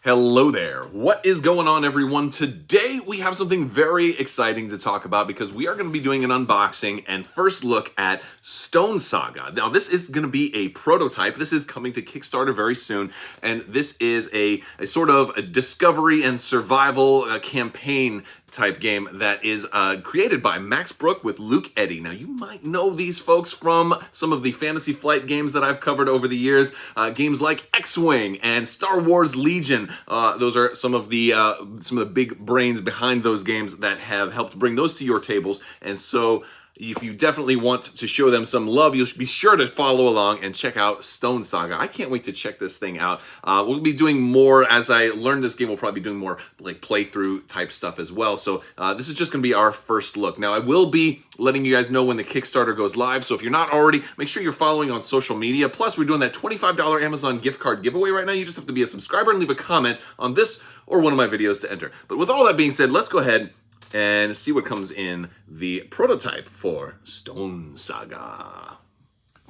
Hello there. What is going on, everyone? Today we have something very exciting to talk about because we are going to be doing an unboxing and first look at Stonesaga. Now, this is going to be a prototype. This is coming to Kickstarter very soon, and this is a sort of a discovery and survival campaign type game that is created by Max Brooke with Luke Eddy. Now, you might know these folks from some of the Fantasy Flight games that I've covered over the years. Games like X-Wing and Star Wars Legion. Those are some of the big brains behind those games that have helped bring those to your tables. And so if you definitely want to show them some love, you'll be sure to follow along and check out Stonesaga. I can't wait to check this thing out. We'll be doing more, as I learn this game, we'll probably be doing more like playthrough type stuff as well. So this is just going to be our first look. Now, I will be letting you guys know when the Kickstarter goes live. So if you're not already, make sure you're following on social media. Plus, we're doing that $25 Amazon gift card giveaway right now. You just have to be a subscriber and leave a comment on this or one of my videos to enter. But with all that being said, let's go ahead and see what comes in the prototype for Stonesaga.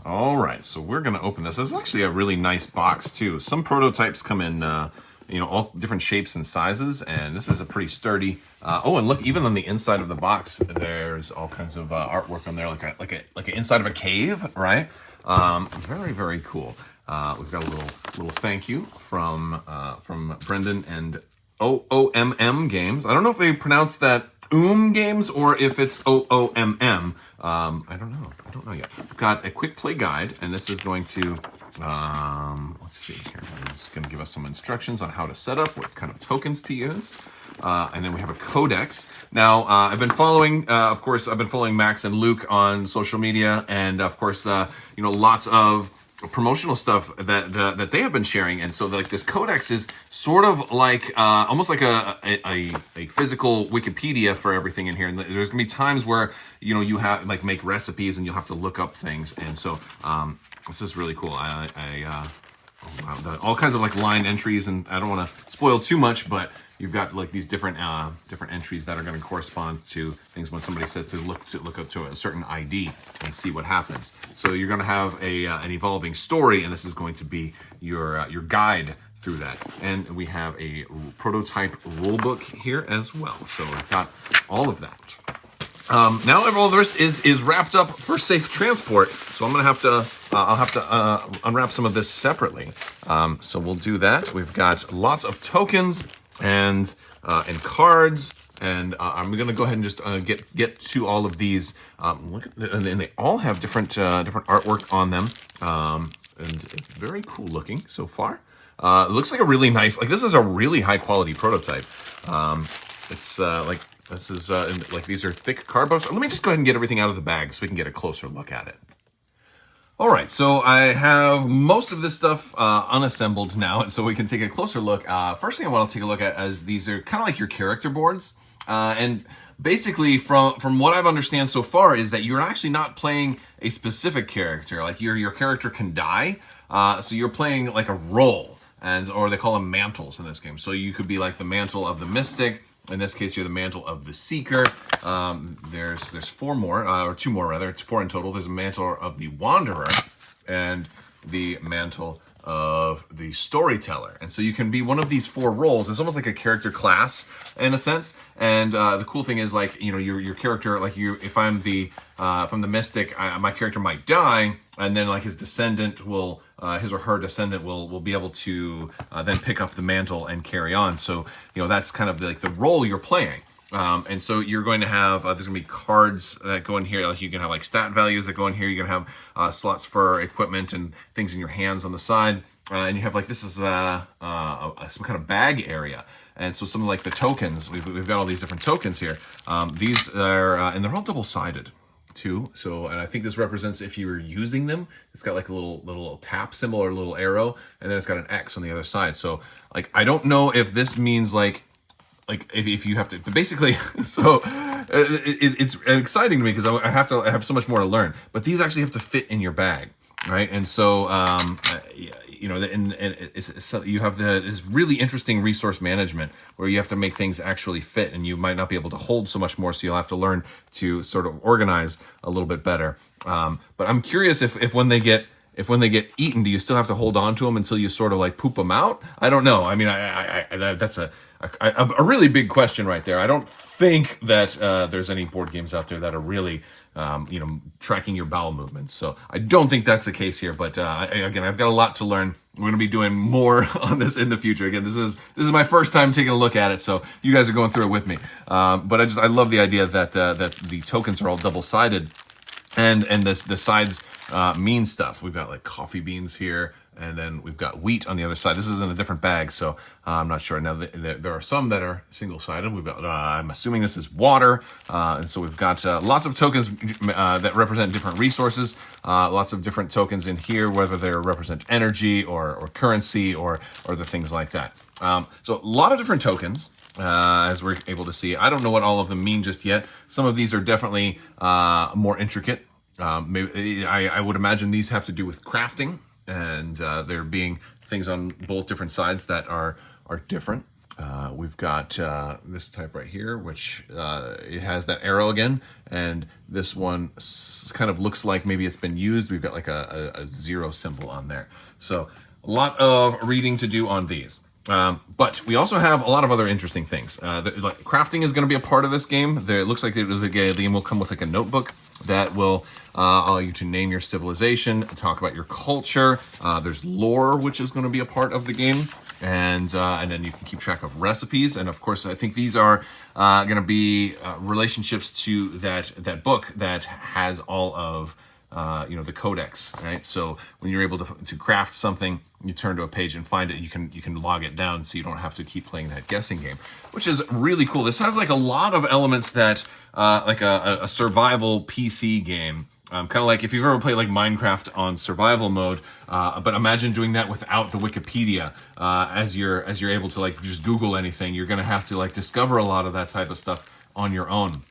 All right, so we're going to open this. This is actually a really nice box, too. Some prototypes come in, all different shapes and sizes, and this is a pretty sturdy. And look, even on the inside of the box, there's all kinds of artwork on there, like an inside of a cave, right? Very, very cool. We've got a little thank you from Brendan and OOMM Games. I don't know if they pronounce that Games or if it's OOMM. I don't know yet. We've got a quick play guide, and this is going to, let's see here. It's going to give us some instructions on how to set up, what kind of tokens to use. And then we have a codex. Now, I've been following Max and Luke on social media, and of course, lots of promotional stuff that they have been sharing. And so like this codex is sort of like almost like a physical Wikipedia for everything in here. And there's gonna be times where you have like make recipes and you'll have to look up things. And so this is really cool. All kinds of like line entries, and I don't want to spoil too much, but you've got like these different entries that are going to correspond to things when somebody says to look up to a certain ID and see what happens. So you're going to have an evolving story, and this is going to be your guide through that. And we have a prototype rulebook here as well. So we've got all of that. Now all the rest is wrapped up for safe transport, so I'm gonna have to I'll have to unwrap some of this separately. So we'll do that. We've got lots of tokens and cards, and I'm gonna go ahead and just get to all of these. Look at and they all have different artwork on them, and it's very cool looking so far. It looks like a really nice, like this is a really high quality prototype. It's like. This is, these are thick cardboard. Let me just go ahead and get everything out of the bag so we can get a closer look at it. All right, so I have most of this stuff unassembled now, and so we can take a closer look. First thing I want to take a look at is these are kind of like your character boards. And basically, from what I've understand so far, is that you're actually not playing a specific character. Like your character can die, so you're playing like a role, or they call them mantles in this game. So you could be like the mantle of the mystic. In this case, you're the mantle of the seeker. There's four more, or two more rather. It's four in total. There's a mantle of the wanderer and the mantle of the storyteller. And so you can be one of these four roles. It's almost like a character class in a sense. And the cool thing is, like, your character, like if I'm the from the mystic, my character might die, and then like his descendant will, his or her descendant will be able to then pick up the mantle and carry on. So that's kind of like the role you're playing. And so you're going to have, there's going to be cards that go in here. Like you can have like stat values that go in here. You're going to have slots for equipment and things in your hands on the side. And you have like, this is some kind of bag area. And so some of like the tokens, we've got all these different tokens here. These are, and they're all double-sided too. So, and I think this represents if you were using them. It's got like a little tap symbol or a little arrow, and then it's got an X on the other side. So like, I don't know if this means like if you have to, but basically, so it's exciting to me because I have so much more to learn. But these actually have to fit in your bag, right? And so you have this really interesting resource management where you have to make things actually fit, and you might not be able to hold so much more, so you'll have to learn to sort of organize a little bit better. But I'm curious if when they get if when they get eaten, do you still have to hold on to them until you sort of like poop them out? I don't know. I mean, that's a really big question right there. I don't think that there's any board games out there that are really, tracking your bowel movements. So I don't think that's the case here. But again, I've got a lot to learn. We're going to be doing more on this in the future. Again, this is my first time taking a look at it, so you guys are going through it with me. But I love the idea that the tokens are all double-sided. And the sides mean stuff. We've got like coffee beans here, and then we've got wheat on the other side. This is in a different bag, so I'm not sure. Now, there are some that are single-sided. We've got, I'm assuming this is water, and so we've got lots of tokens that represent different resources, lots of different tokens in here, whether they represent energy or currency or the things like that. So a lot of different tokens. As we're able to see, I don't know what all of them mean just yet. Some of these are definitely more intricate. Maybe I would imagine these have to do with crafting, and there being things on both different sides that are different. We've got this type right here, which it has that arrow again, and this one kind of looks like maybe it's been used. We've got like a zero symbol on there. So a lot of reading to do on these. But we also have a lot of other interesting things. Like crafting is going to be a part of this game. It looks like the game will come with like a notebook that will allow you to name your civilization, talk about your culture. There's lore, which is going to be a part of the game. And then you can keep track of recipes. And of course, I think these are going to be relationships to that book that has all of the codex, right? So when you're able to craft something, you turn to a page and find it, you can log it down so you don't have to keep playing that guessing game, which is really cool. This has like a lot of elements that like a survival PC game. Kind of like if you've ever played like Minecraft on survival mode, but imagine doing that without the Wikipedia. As you're able to like just Google anything, you're gonna have to like discover a lot of that type of stuff on your own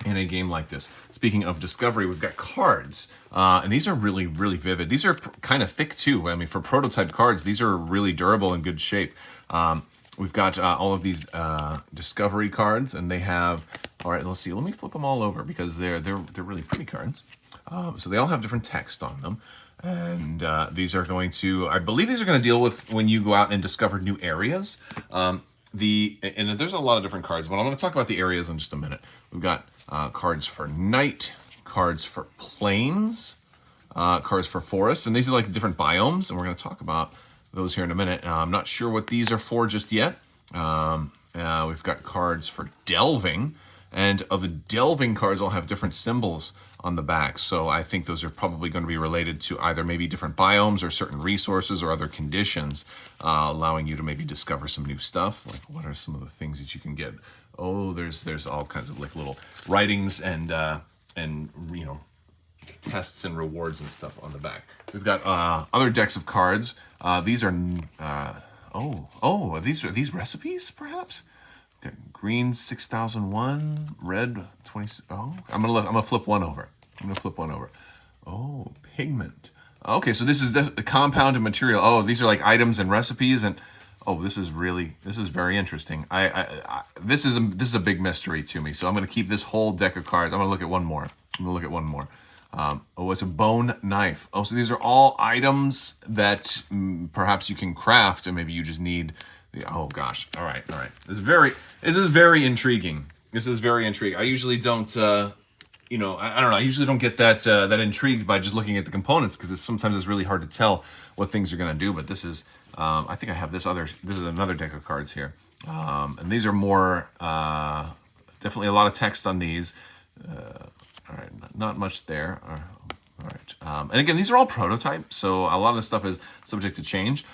in a game like this. Speaking of discovery, we've got cards, and these are really, really vivid. These are kind of thick too. I mean, for prototype cards, these are really durable and good shape. We've got all of these discovery cards, and they have. All right, let's see. Let me flip them all over because they're really pretty cards. So they all have different text on them, and these are going to. I believe these are going to deal with when you go out and discover new areas. And there's a lot of different cards, but I'm going to talk about the areas in just a minute. We've got cards for night, cards for plains, cards for forests, and these are like different biomes, and we're going to talk about those here in a minute. I'm not sure what these are for just yet. We've got cards for delving, and of the delving cards all have different symbols on the back, so I think those are probably going to be related to either maybe different biomes or certain resources or other conditions, allowing you to maybe discover some new stuff. Like, what are some of the things that you can get? Oh, there's all kinds of like little writings and tests and rewards and stuff on the back. We've got other decks of cards. These are are these recipes perhaps? Okay, green 6001, red 20. Oh, I'm gonna flip one over. Oh, pigment. Okay, so this is the compounded material. Oh, these are like items and recipes, and this is very interesting. This is a big mystery to me. So I'm gonna keep this whole deck of cards. I'm gonna look at one more. It's a bone knife. Oh, so these are all items that perhaps you can craft, and maybe you just need. Oh gosh! All right. This is very intriguing. I usually don't. I don't know. I usually don't get that intrigued by just looking at the components because sometimes it's really hard to tell what things are going to do. But this is. I think I have this is another deck of cards here, and these are more definitely a lot of text on these. All right, not much there. All right, and again, these are all prototypes, so a lot of this stuff is subject to change.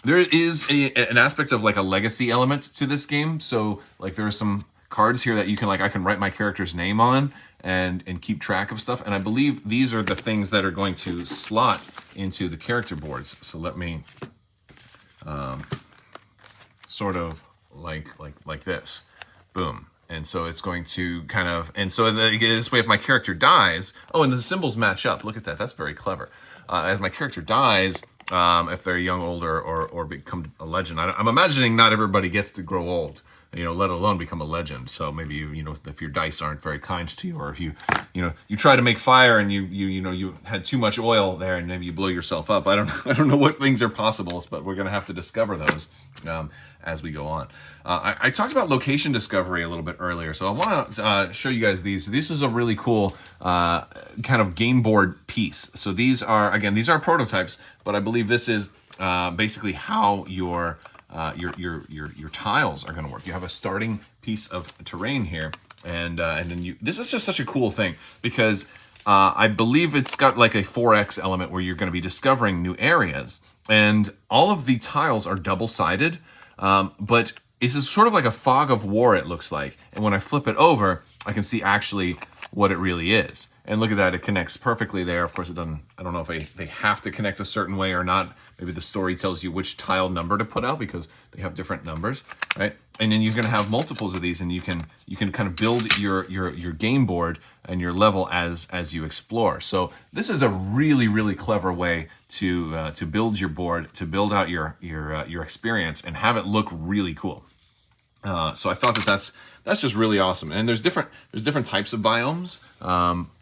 There is an aspect of like a legacy element to this game. So like there are some cards here that you can I can write my character's name on and keep track of stuff. And I believe these are the things that are going to slot into the character boards. So let me sort of like this. Boom. And so it's going to kind of, and so this way if my character dies, and the symbols match up. Look at that. That's very clever. As my character dies, if they're young, old, or become a legend. I'm imagining not everybody gets to grow old, let alone become a legend. So maybe if your dice aren't very kind to you, or if you try to make fire and you had too much oil there and maybe you blow yourself up. I don't know what things are possible, but we're gonna have to discover those as we go on. I talked about location discovery a little bit earlier, so I want to show you guys these. This is a really cool kind of game board piece. So these are prototypes, but I believe this is basically how your tiles are going to work. You have a starting piece of terrain here, and then this is just such a cool thing because I believe it's got like a 4X element where you're going to be discovering new areas, and all of the tiles are double-sided, but it's sort of like a fog of war, it looks like. And when I flip it over, I can see actually what it really is. And look at that, it connects perfectly there. Of course, it doesn't, I don't know if they have to connect a certain way or not. Maybe the story tells you which tile number to put out because they have different numbers, right? And then you're gonna have multiples of these, and you can kind of build your game board and your level as you explore. So this is a really, really clever way to build your board, to build out your experience and have it look really cool. So I thought that's just really awesome. And there's different types of biomes.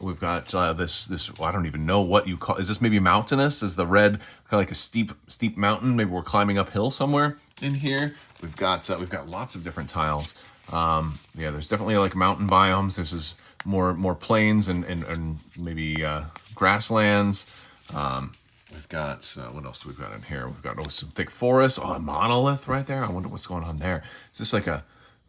We've got this well, I don't even know what you call. Is this maybe mountainous? Is the red kind of like a steep mountain? Maybe we're climbing uphill somewhere in here. We've got lots of different tiles. Yeah, there's definitely like mountain biomes. This is more plains and maybe grasslands. We've got, what else do we got in here? We've got some thick forest. Oh, a monolith right there. I wonder what's going on there. Is this like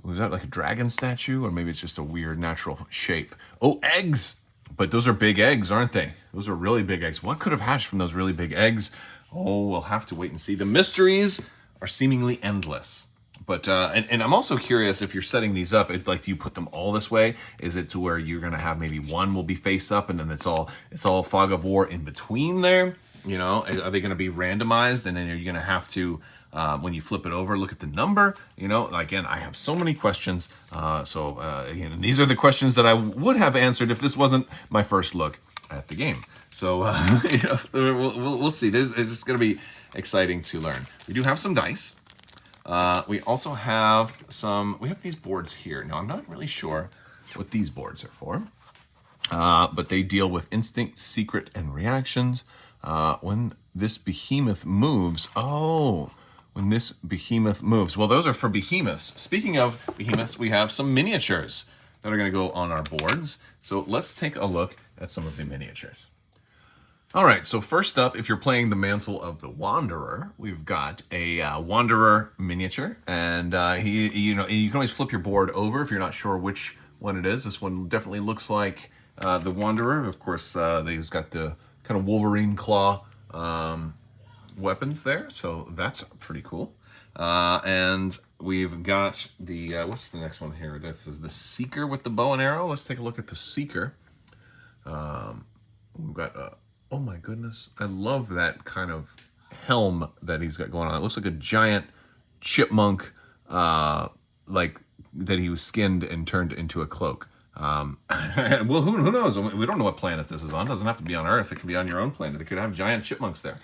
was that like a dragon statue? Or maybe it's just a weird natural shape. Oh, eggs! But those are big eggs, aren't they? Those are really big eggs. What could have hatched from those really big eggs? Oh, we'll have to wait and see. The mysteries are seemingly endless. But, and I'm also curious if you're setting these up, do you put them all this way? Is it to where you're going to have maybe one will be face up and then it's all fog of war in between there? Are they going to be randomized? And then you're going to have to, when you flip it over, look at the number. Again, I have so many questions. And these are the questions that I would have answered if this wasn't my first look at the game. So, we'll see. It's just going to be exciting to learn. We do have some dice. We also have we have these boards here. Now, I'm not really sure what these boards are for, but they deal with instinct, secret, and reactions. When this behemoth moves. Oh, when this behemoth moves. Well, those are for behemoths. Speaking of behemoths, we have some miniatures that are going to go on our boards. So let's take a look at some of the miniatures. All right, so first up, if you're playing the Mantle of the Wanderer, we've got a Wanderer miniature, and you can always flip your board over if you're not sure which one it is. This one definitely looks like the Wanderer. Of course, he's got the kind of Wolverine claw weapons there, so that's pretty cool. And we've got the what's the next one here? This is the Seeker with the bow and arrow. Let's take a look at the Seeker. We've got oh my goodness, I love that kind of helm that he's got going on. It looks like a giant chipmunk, like that he was skinned and turned into a cloak. Well, who knows? We don't know what planet this is on. It doesn't have to be on Earth. It could be on your own planet. It could have giant chipmunks there.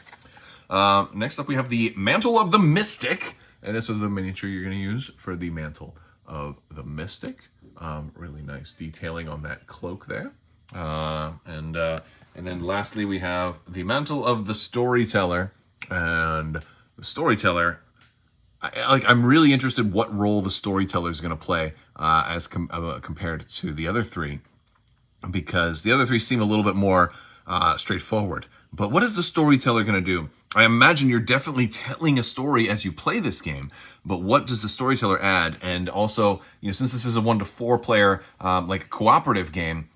Next up, we have the Mantle of the Mystic. And this is the miniature you're going to use for the Mantle of the Mystic. Really nice detailing on that cloak there. And then lastly, we have the Mantle of the Storyteller. And the Storyteller, I'm really interested what role the Storyteller is going to play as compared to the other three, because the other three seem a little bit more straightforward. But what is the Storyteller going to do? I imagine you're definitely telling a story as you play this game, but what does the Storyteller add? And also, since this is a 1 to 4 player, like a cooperative game,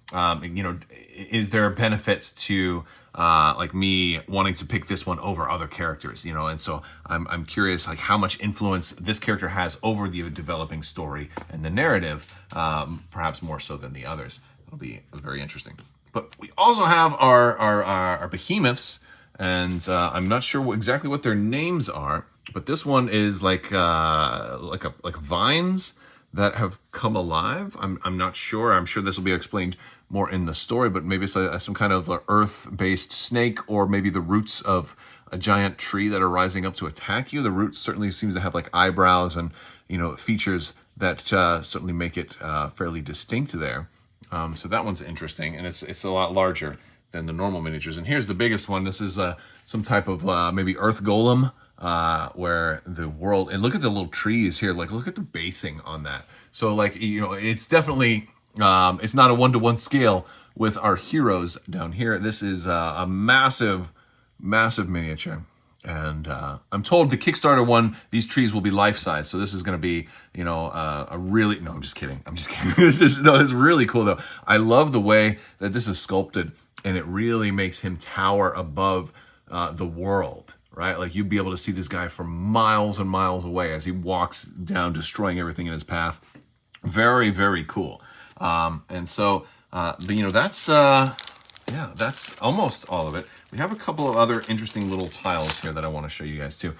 is there benefits to like me wanting to pick this one over other characters, and so I'm curious like how much influence this character has over the developing story and the narrative, perhaps more so than the others. It'll be very interesting. But we also have our behemoths, and I'm not sure exactly what their names are, but this one is like vines that have come alive. I'm not sure. I'm sure this will be explained more in the story, but maybe it's some kind of earth-based snake, or maybe the roots of a giant tree that are rising up to attack you. The roots certainly seems to have like eyebrows and, you know, features that certainly make it fairly distinct there. So that one's interesting, and it's a lot larger than the normal miniatures. And here's the biggest one. This is some type of maybe earth golem, where the world, and look at the little trees here, like look at the basing on that. So like, you know, it's definitely, it's not a one-to-one scale with our heroes down here. This is a massive miniature. And I'm told the Kickstarter one, these trees will be life-size. So this is going to be, you know, a really, no, I'm just kidding. It's really cool though. I love the way that this is sculpted, and it really makes him tower above the world, right? Like you'd be able to see this guy from miles and miles away as he walks down, destroying everything in his path. Very, very cool. And so, you know, that's almost all of it. We have a couple of other interesting little tiles here that I want to show you guys too.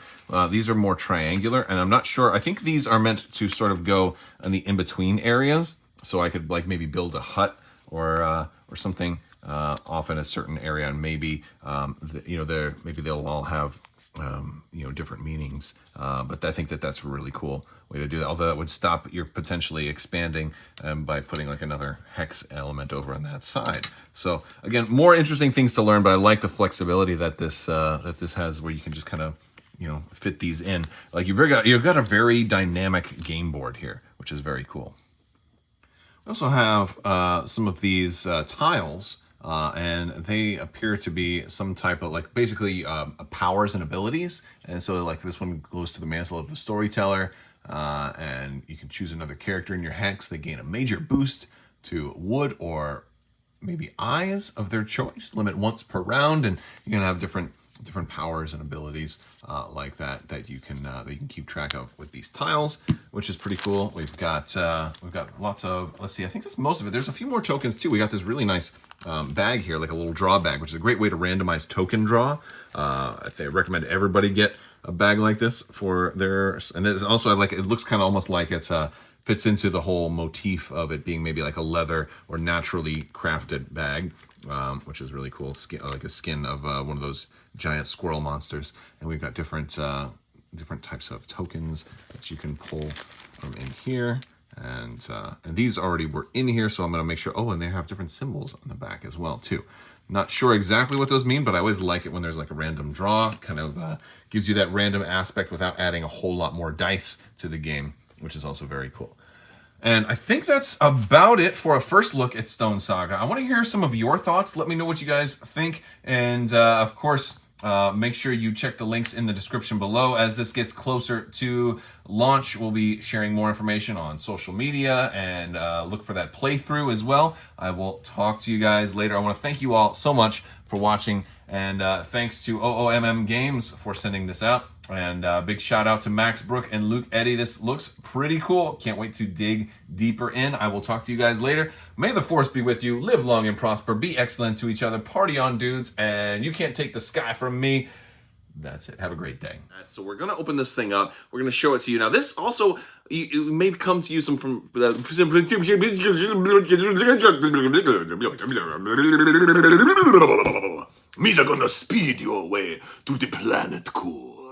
These are more triangular, and I'm not sure. I think these are meant to sort of go in the in-between areas, so I could like maybe build a hut or something off in a certain area, and maybe you know, maybe they'll all have you know, different meanings. But I think that that's a really cool way to do that. Although that would stop your potentially expanding by putting like another hex element over on that side. So again, more interesting things to learn, but I like the flexibility that this has, where you can just kind of, you know, fit these in. Like you've got a very dynamic game board here, which is very cool. We also have some of these tiles. And they appear to be some type of like basically powers and abilities. And so like this one goes to the mantle of the storyteller, and you can choose another character in your hex. They gain a major boost to wood or maybe eyes of their choice, limit once per round, and you can have different powers and abilities like that you can keep track of with these tiles, which is pretty cool. We've got lots of, let's see, I think that's most of it. There's a few more tokens too. We got this really nice bag here, like a little draw bag, which is a great way to randomize token draw. I recommend everybody get a bag like this for their, and it's also, I like it looks kind of almost like it's fits into the whole motif of it being maybe like a leather or naturally crafted bag, which is really cool. Like a skin of one of those giant squirrel monsters. And we've got different types of tokens that you can pull from in here. And these already were in here, so I'm going to make sure. Oh, and they have different symbols on the back as well too. Not sure exactly what those mean, but I always like it when there's like a random draw. Kind of gives you that random aspect without adding a whole lot more dice to the game, which is also very cool. And I think that's about it for a first look at Stonesaga. I want to hear some of your thoughts. Let me know what you guys think. And of course, make sure you check the links in the description below. As this gets closer to launch, we'll be sharing more information on social media, and look for that playthrough as well. I will talk to you guys later. I want to thank you all so much for watching, and thanks to OOMM Games for sending this out. And big shout out to Max Brooke and Luke Eddy. This looks pretty cool. Can't wait to dig deeper in. I will talk to you guys later. May the force be with you. Live long and prosper. Be excellent to each other. Party on, dudes. And you can't take the sky from me. That's it. Have a great day. So we're going to open this thing up. We're going to show it to you. Now, this also, it may come to you some from... Me's gonna speed your way to the planet cool.